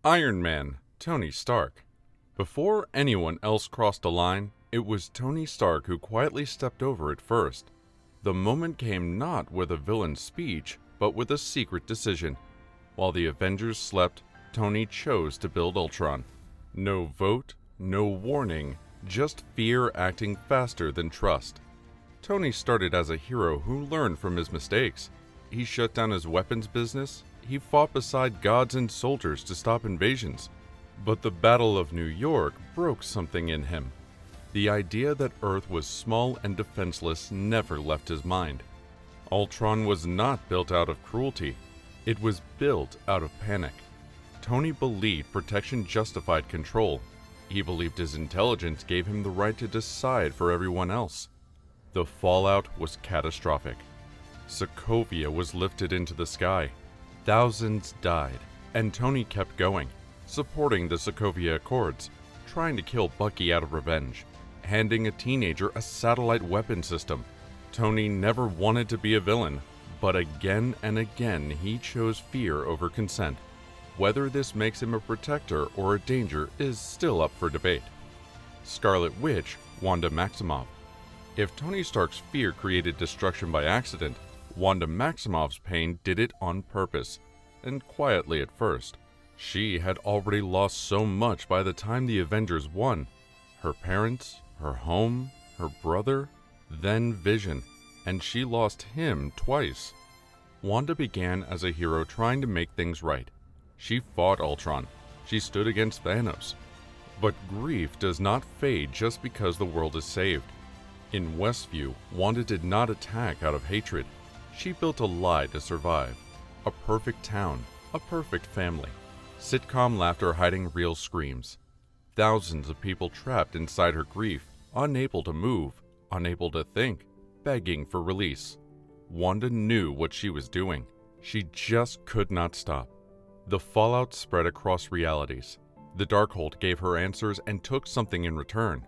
Iron Man, Tony Stark. Before anyone else crossed a line, it was Tony Stark who quietly stepped over it first. The moment came not with a villain's speech, but with a secret decision. While the Avengers slept, Tony chose to build Ultron. No vote, no warning, just fear acting faster than trust. Tony started as a hero who learned from his mistakes. He shut down his weapons business. He fought beside gods and soldiers to stop invasions. But the Battle of New York broke something in him. The idea that Earth was small and defenseless never left his mind. Ultron was not built out of cruelty. It was built out of panic. Tony believed protection justified control. He believed his intelligence gave him the right to decide for everyone else. The fallout was catastrophic. Sokovia was lifted into the sky. Thousands died, and Tony kept going, supporting the Sokovia Accords, trying to kill Bucky out of revenge, handing a teenager a satellite weapon system. Tony never wanted to be a villain, but again and again he chose fear over consent. Whether this makes him a protector or a danger is still up for debate. Scarlet Witch, Wanda Maximoff. If Tony Stark's fear created destruction by accident, Wanda Maximoff's pain did it on purpose, and quietly at first. She had already lost so much by the time the Avengers won. Her parents, her home, her brother, then Vision, and she lost him twice. Wanda began as a hero trying to make things right. She fought Ultron. She stood against Thanos. But grief does not fade just because the world is saved. In Westview, Wanda did not attack out of hatred. She built a lie to survive. A perfect town, a perfect family. Sitcom laughter hiding real screams. Thousands of people trapped inside her grief, unable to move, unable to think, begging for release. Wanda knew what she was doing. She just could not stop. The fallout spread across realities. The Darkhold gave her answers and took something in return.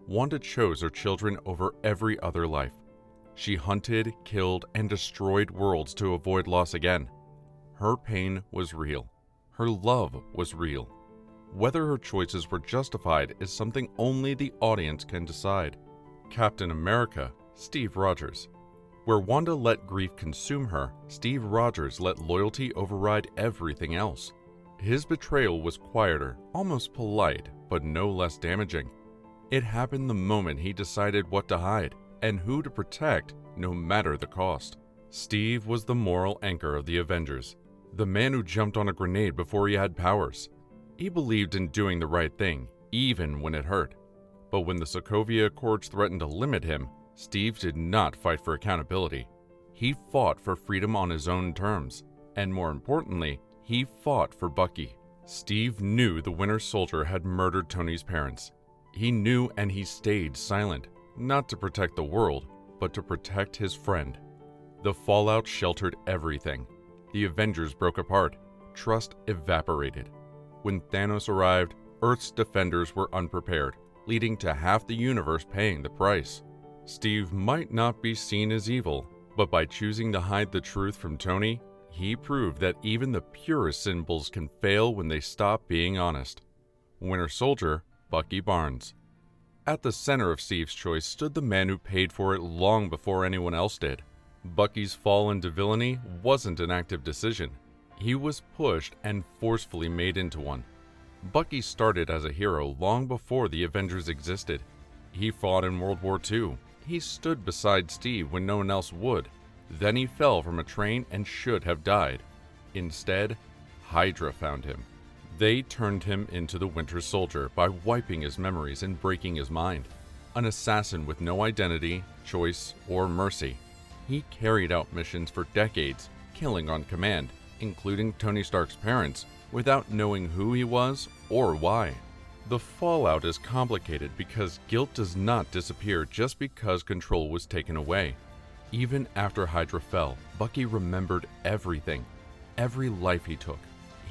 Wanda chose her children over every other life. She hunted, killed, and destroyed worlds to avoid loss again. Her pain was real. Her love was real. Whether her choices were justified is something only the audience can decide. Captain America, Steve Rogers. Where Wanda let grief consume her, Steve Rogers let loyalty override everything else. His betrayal was quieter, almost polite, but no less damaging. It happened the moment he decided what to hide and who to protect, no matter the cost. Steve was the moral anchor of the Avengers, the man who jumped on a grenade before he had powers. He believed in doing the right thing, even when it hurt. But when the Sokovia Accords threatened to limit him, Steve did not fight for accountability. He fought for freedom on his own terms, and more importantly, he fought for Bucky. Steve knew the Winter Soldier had murdered Tony's parents. He knew, and he stayed silent, not to protect the world, but to protect his friend. The fallout sheltered everything. The Avengers broke apart. Trust evaporated. When Thanos arrived, Earth's defenders were unprepared, leading to half the universe paying the price. Steve might not be seen as evil, but by choosing to hide the truth from Tony, he proved that even the purest symbols can fail when they stop being honest. Winter Soldier, Bucky Barnes. At the center of Steve's choice stood the man who paid for it long before anyone else did. Bucky's fall into villainy wasn't an active decision. He was pushed and forcefully made into one. Bucky started as a hero long before the Avengers existed. He fought in World War II. He stood beside Steve when no one else would. Then he fell from a train and should have died. Instead, Hydra found him. They turned him into the Winter Soldier by wiping his memories and breaking his mind. An assassin with no identity, choice, or mercy. He carried out missions for decades, killing on command, including Tony Stark's parents, without knowing who he was or why. The fallout is complicated because guilt does not disappear just because control was taken away. Even after Hydra fell, Bucky remembered everything, every life he took.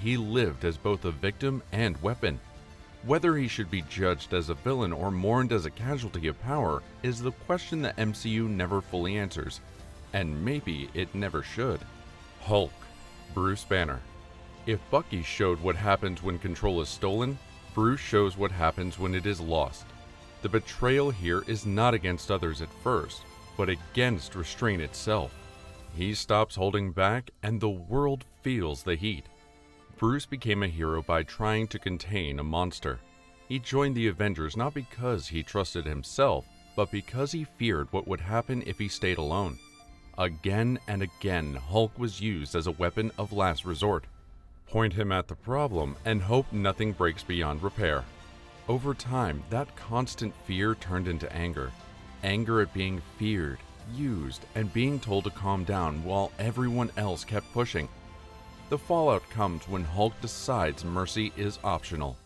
He lived as both a victim and weapon. Whether he should be judged as a villain or mourned as a casualty of power is the question the MCU never fully answers, and maybe it never should. Hulk, Bruce Banner. If Bucky showed what happens when control is stolen, Bruce shows what happens when it is lost. The betrayal here is not against others at first, but against restraint itself. He stops holding back, and the world feels the heat. Bruce became a hero by trying to contain a monster. He joined the Avengers not because he trusted himself, but because he feared what would happen if he stayed alone. Again and again, Hulk was used as a weapon of last resort. Point him at the problem and hope nothing breaks beyond repair. Over time, that constant fear turned into anger. Anger at being feared, used, and being told to calm down while everyone else kept pushing. The fallout comes when Hulk decides mercy is optional.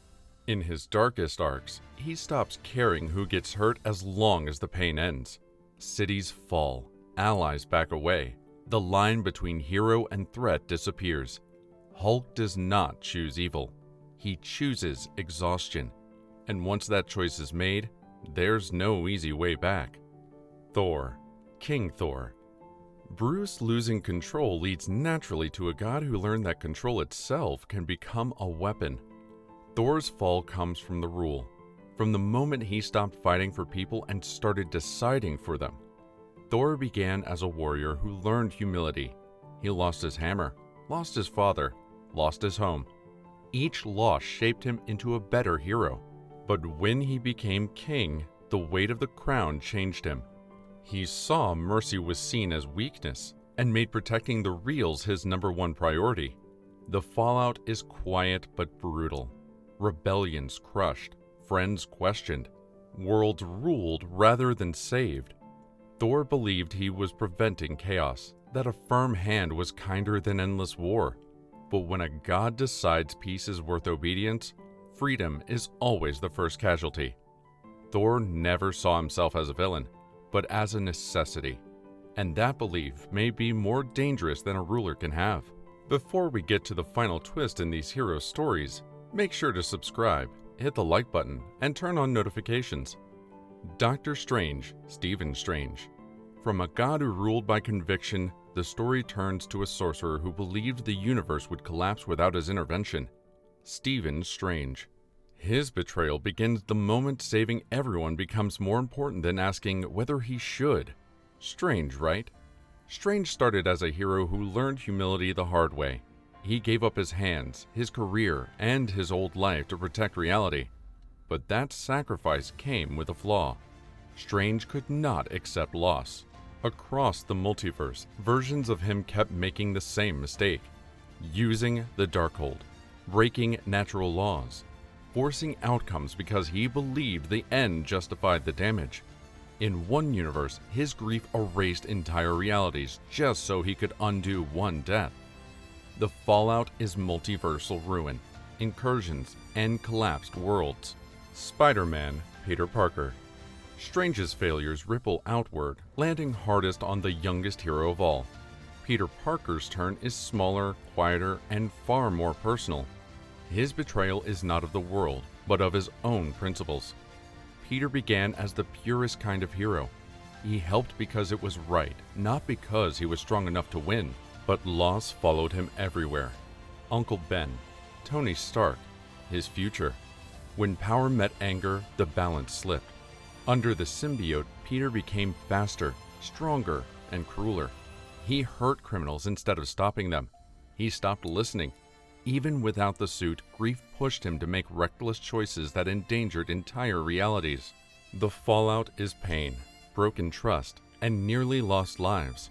In his darkest arcs, he stops caring who gets hurt as long as the pain ends. Cities fall, allies back away. The line between hero and threat disappears. Hulk does not choose evil. He chooses exhaustion. And once that choice is made, there's no easy way back. Thor. King Thor. Bruce losing control leads naturally to a god who learned that control itself can become a weapon. Thor's fall comes from the rule, from the moment he stopped fighting for people and started deciding for them. Thor began as a warrior who learned humility. He lost his hammer, lost his father, lost his home. Each loss shaped him into a better hero. But when he became king, the weight of the crown changed him. He saw mercy was seen as weakness and made protecting the reals his #1 priority. The fallout is quiet but brutal. Rebellions crushed, friends questioned, worlds ruled rather than saved. Thor believed he was preventing chaos, that a firm hand was kinder than endless war. But when a god decides peace is worth obedience, freedom is always the first casualty. Thor never saw himself as a villain, but as a necessity. And that belief may be more dangerous than a ruler can have. Before we get to the final twist in these hero stories, make sure to subscribe, hit the like button, and turn on notifications. Doctor Strange, Stephen Strange. From a god who ruled by conviction, the story turns to a sorcerer who believed the universe would collapse without his intervention. Stephen Strange. His betrayal begins the moment saving everyone becomes more important than asking whether he should. Strange, right? Strange started as a hero who learned humility the hard way. He gave up his hands, his career, and his old life to protect reality. But that sacrifice came with a flaw. Strange could not accept loss. Across the multiverse, versions of him kept making the same mistake. Using the Darkhold, breaking natural laws, forcing outcomes because he believed the end justified the damage. In one universe, his grief erased entire realities just so he could undo one death. The fallout is multiversal ruin, incursions, and collapsed worlds. Spider-Man, Peter Parker. Strange's failures ripple outward, landing hardest on the youngest hero of all. Peter Parker's turn is smaller, quieter, and far more personal. His betrayal is not of the world, but of his own principles. Peter began as the purest kind of hero. He helped because it was right, not because he was strong enough to win. But loss followed him everywhere. Uncle Ben, Tony Stark, his future. When power met anger, the balance slipped. Under the symbiote, Peter became faster, stronger, and crueler. He hurt criminals instead of stopping them. He stopped listening. Even without the suit, grief pushed him to make reckless choices that endangered entire realities. The fallout is pain, broken trust, and nearly lost lives.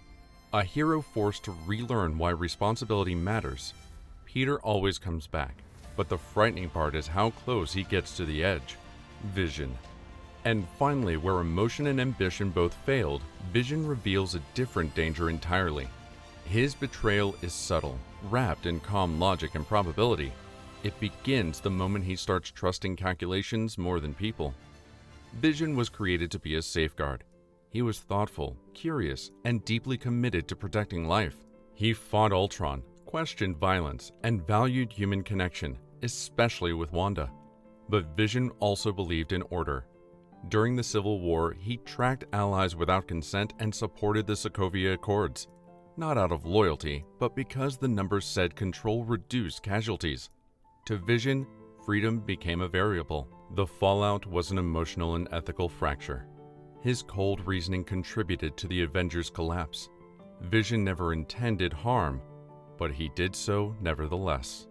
A hero forced to relearn why responsibility matters. Peter always comes back, but the frightening part is how close he gets to the edge. Vision. And finally, where emotion and ambition both failed, Vision reveals a different danger entirely. His betrayal is subtle, wrapped in calm logic and probability. It begins the moment he starts trusting calculations more than people. Vision was created to be a safeguard. He was thoughtful, curious, and deeply committed to protecting life. He fought Ultron, questioned violence, and valued human connection, especially with Wanda. But Vision also believed in order. During the Civil War, he tracked allies without consent and supported the Sokovia Accords. not out of loyalty, but because the numbers said control reduced casualties. To Vision, freedom became a variable. The fallout was an emotional and ethical fracture. His cold reasoning contributed to the Avengers' collapse. Vision never intended harm, but he did so nevertheless.